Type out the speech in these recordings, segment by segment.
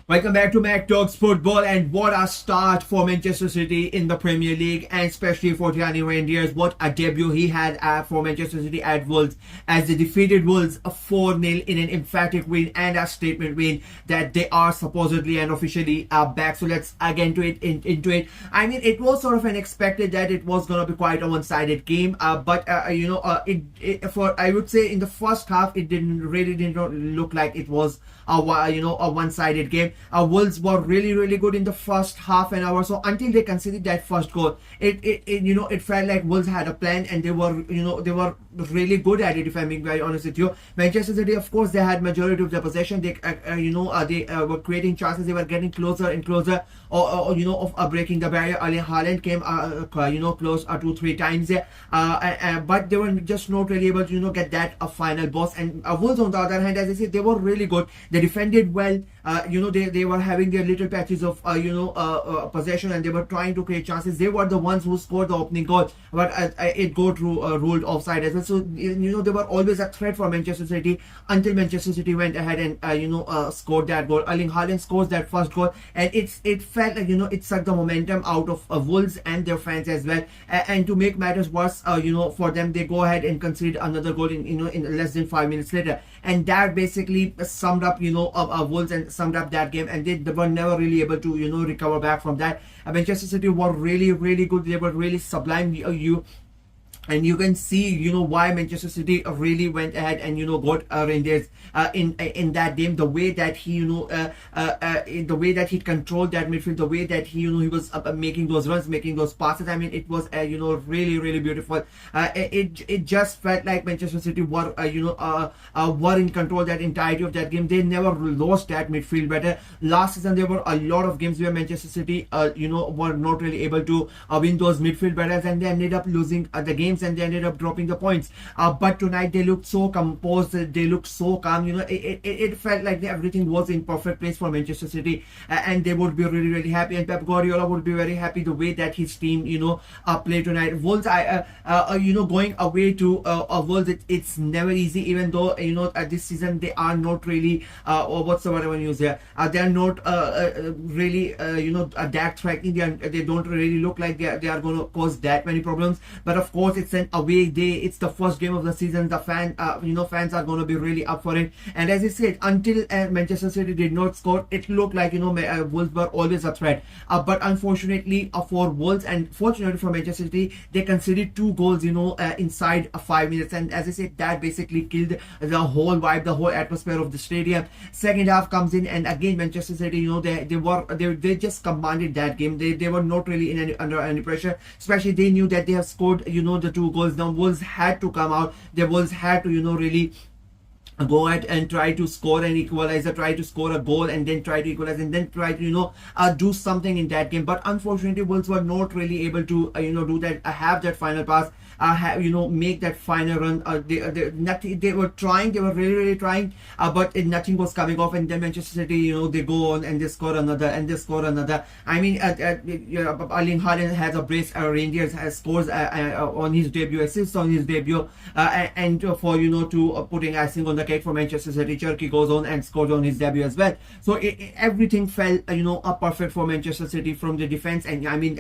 Welcome back to Mac Talks Football, and what a start for Manchester City in the Premier League, and especially for Gianni Reindeers. What a debut he had for Manchester City at Wolves, as they defeated Wolves 4-0 in an emphatic win and a statement win that they are supposedly and officially back. So let's get into it. I mean, it was sort of unexpected that it was going to be quite a one-sided game, but for I would say in the first half it didn't look like it was a one-sided game. Wolves were really good in the first half an hour, so until they conceded that first goal, it felt like Wolves had a plan, and they were really good at it, if I'm being very honest with you. Manchester City, of course, they had majority of the possession. They were creating chances. They were getting closer and closer of breaking the barrier. Haaland came close 2-3 times there, but they were just not really able to get that final boss. And Wolves, on the other hand, as I said, they were really good. They defended well. They were having their little patches of possession, and they were trying to create chances. They were the ones who scored the opening goal, but it got ruled offside as well. So they were always a threat for Manchester City until Manchester City went ahead and scored that goal. Erling Haaland scores that first goal, and it felt like it sucked the momentum out of Wolves and their fans as well. And to make matters worse, for them, they go ahead and concede another goal in less than 5 minutes later, and that basically summed up Wolves and summed up that game, and they were never really able to recover back from that. Manchester City were really good. They were really sublime. And you can see why Manchester City really went ahead and got Rangers in that game. The way that he the way that he controlled that midfield, the way that he was making those runs, making those passes. I mean, it was really beautiful. It just felt like Manchester City were were in control that entirety of that game. They never lost that midfield battle. Last season there were a lot of games where Manchester City were not really able to win those midfield battles, and they ended up losing the game, and they ended up dropping the points. But tonight they looked so composed, they looked so calm. It felt like everything was in perfect place for Manchester City, and they would be really happy, and Pep Guardiola would be very happy the way that his team played tonight. Wolves, going away to Wolves, it's never easy, even though this season they are not really what's the word I want to use here, they are not really that threatening. They don't really look like they are going to cause that many problems. But of course, it's an away day. It's the first game of the season. The fans are going to be really up for it. And as I said, until Manchester City did not score, it looked like Wolves were always a threat. But unfortunately for Wolves, and fortunately for Manchester City, they conceded 2 goals inside 5 minutes. And as I said, that basically killed the whole vibe, the whole atmosphere of the stadium. Second half comes in, and again Manchester City, they just commanded that game. They were not really under any pressure. Especially they knew that they have scored the 2 goals. Now Wolves had to come out. The Wolves had to really go ahead and try to score an equalizer, try to score a goal, and then try to equalize, and then try to do something in that game. But unfortunately Wolves were not really able to do that, have that final pass, make that final run. They were trying, they were really trying, but nothing was coming off. And then Manchester City, they go on and they score another, and they score another. I mean, Erling Haaland has a brace. Rangers has scores on his debut, assists on his debut, and for to putting icing on the cake for Manchester City, Cherki goes on and scores on his debut as well. So everything fell perfect for Manchester City from the defense. And I mean,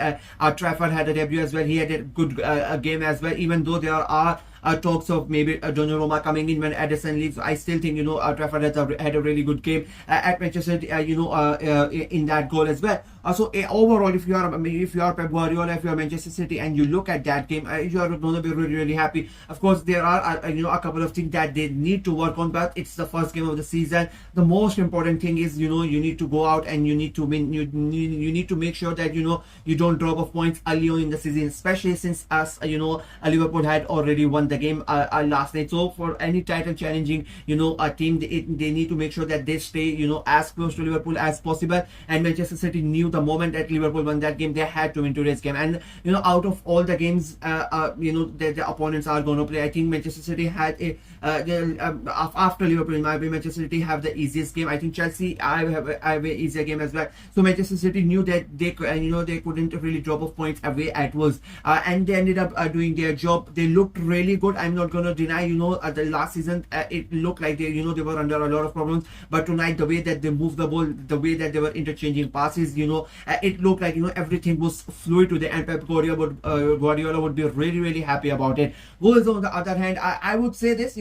Trafford had a debut as well. He had a good game as well, even though there are talks of maybe Donnarumma coming in when Ederson leaves. I still think Trafford had a really good game at Manchester City, in that goal as well. So overall, if you are Pep Guardiola, if you are Manchester City, and you look at that game, you are going to be really happy. Of course, there are a couple of things that they need to work on, but it's the first game of the season. The most important thing is you need to go out and you need to win. You need to make sure that you don't drop off points early on in the season, especially since Liverpool had already won the game last night. So for any title challenging a team, they need to make sure that they stay as close to Liverpool as possible. And Manchester City knew the moment that Liverpool won that game, they had to win today's game. And out of all the games the opponents are going to play, I think Manchester City had after Liverpool, in my opinion, Manchester City have the easiest game. I think Chelsea have an easier game as well. So Manchester City knew that they they couldn't really drop off points away at Wolves, and they ended up doing their job. They looked really really good. I'm not going to deny, the last season it looked like they were under a lot of problems, but tonight the way that they moved the ball, the way that they were interchanging passes, it looked like everything was fluid to the end. Pep Guardiola would be really, really happy about it. Wolves, on the other hand, I would say this,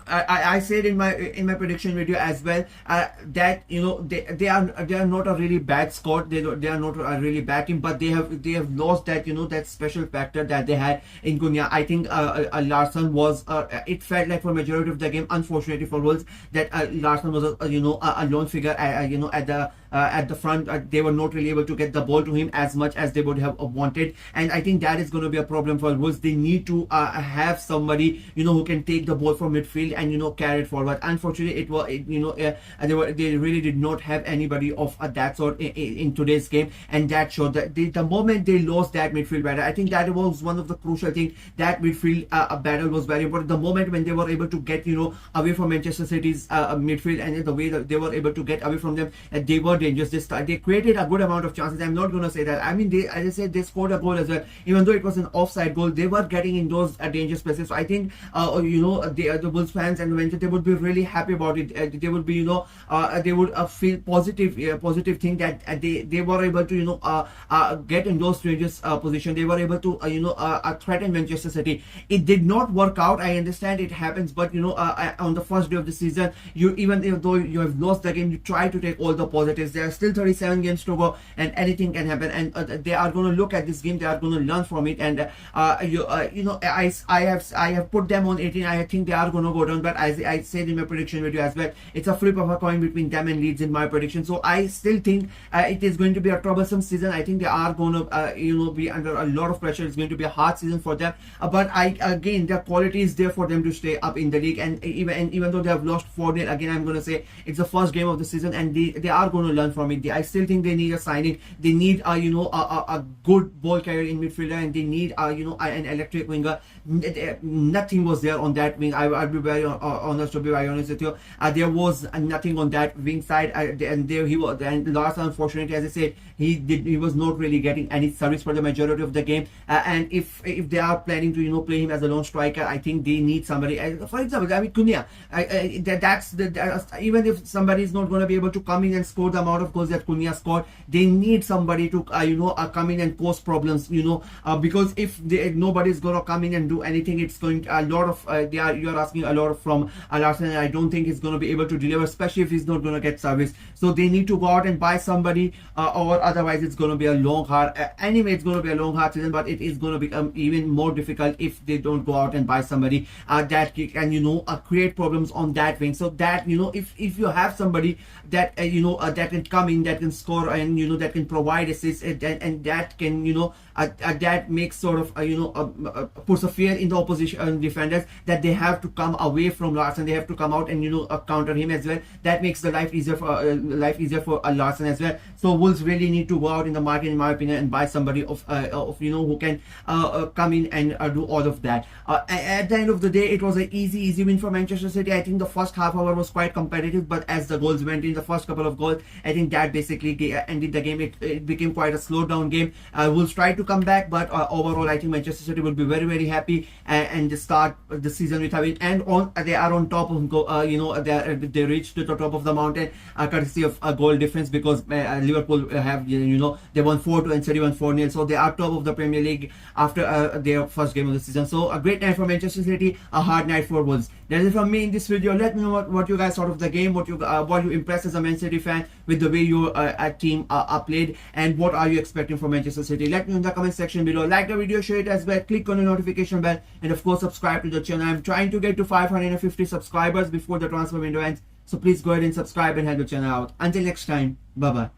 I said in my prediction video as well that they are not a really bad squad. They are not a really bad team, but they have lost that that special factor that they had in Cunha. I think Larsson was it felt like for majority of the game, unfortunately for Wolves, that Larsson was a lone figure at the front. They were not really able to get the ball to him as much as they would have wanted, and I think that is going to be a problem for Wolves. They need to have somebody who can take the ball from midfield and carry it forward. Unfortunately, they really did not have anybody of that sort in today's game, and that showed that the moment they lost that midfield battle, I think that was one of the crucial things. That midfield battle was very important. The moment when they were able to get away from Manchester City's midfield, and the way that they were able to get away from them, they were dangerous. They created a good amount of chances. I'm not going to say that. I mean, as I said, they scored a goal as well. Even though it was an offside goal, they were getting in those dangerous places. So I think the Wolves fans and the Manchester, they would be really happy about it. They would be they would feel positive thing that they were able to get in those dangerous position. They were able to threaten Manchester City. It did not work out. I understand it happens, but on the first day of the season, even though you have lost the game, you try to take all the positives. There are still 37 games to go, and anything can happen. And they are going to look at this game. They are going to learn from it. And I have put them on 18. I think they are going to go down. But as I said in my prediction video as well, it's a flip of a coin between them and Leeds in my prediction. So I still think it is going to be a troublesome season. I think they are going to be under a lot of pressure. It's going to be a hard season for them. But again, the quality is there for them to stay up in the league. And even though they have lost 4-0, again, I'm going to say it's the first game of the season, and they are going to learn from it. I still think they need a signing. They need a good ball carrier in midfielder, and they need an electric winger. Nothing was there on that wing. I'll be very honest with you. There was nothing on that wing side, and there he was. And Larsson, unfortunately, as I said, he was not really getting any service for the majority of the game. And if they are planning to play him as a lone striker, I think they need somebody. For example, I mean Cunha. Even if somebody is not going to be able to come in and score the amount of goals that Cunha scored, they need somebody to come in and cause problems. Because if nobody is going to come in and do anything, it's going to, a lot of you are asking a lot from Larsson, and I don't think he's going to be able to deliver, especially if he's not going to get service. So they need to go out and buy somebody, or otherwise it's going to be a long hard. Anyway, it's going to be a long hard season, but it is going to become even more difficult if they don't go out and buy somebody that can create problems on that wing. So that if you have somebody that that can come in, that can score, and that can provide assists, and that can that makes sort of puts a fear in the opposition defenders that they have to come away from Larsson. They have to come out and counter him as well. That makes the life easier for Larsson as well. So Wolves really need to go out in the market, in my opinion, and buy somebody of who can come in and do all of that. At the end of the day, it was an easy win for Manchester City. I think the first half hour was quite competitive, but as the goals went in, the first couple of goals, I think that basically ended the game. It became quite a slow down game. Wolves tried to come back, but overall, I think Manchester City will be very, very happy and start the season with a win. And they are on top of they reached to the top of the mountain courtesy of a goal difference, because Liverpool have they won 4-2 and City won 4-0, so they are top of the Premier League after their first game of the season. So a great night for Manchester City, a hard night for Wolves. That is it from me in this video. Let me know what you guys thought of the game, what you impressed as a Man City fan with the way your team played, and what are you expecting from Manchester City. Let me know in the comment section below. Like the video, share it as well, click on the notification bell, and of course subscribe to the channel. I'm trying to get to 550 subscribers before the transfer window ends, so please go ahead and subscribe and help the channel out. Until next time, bye bye.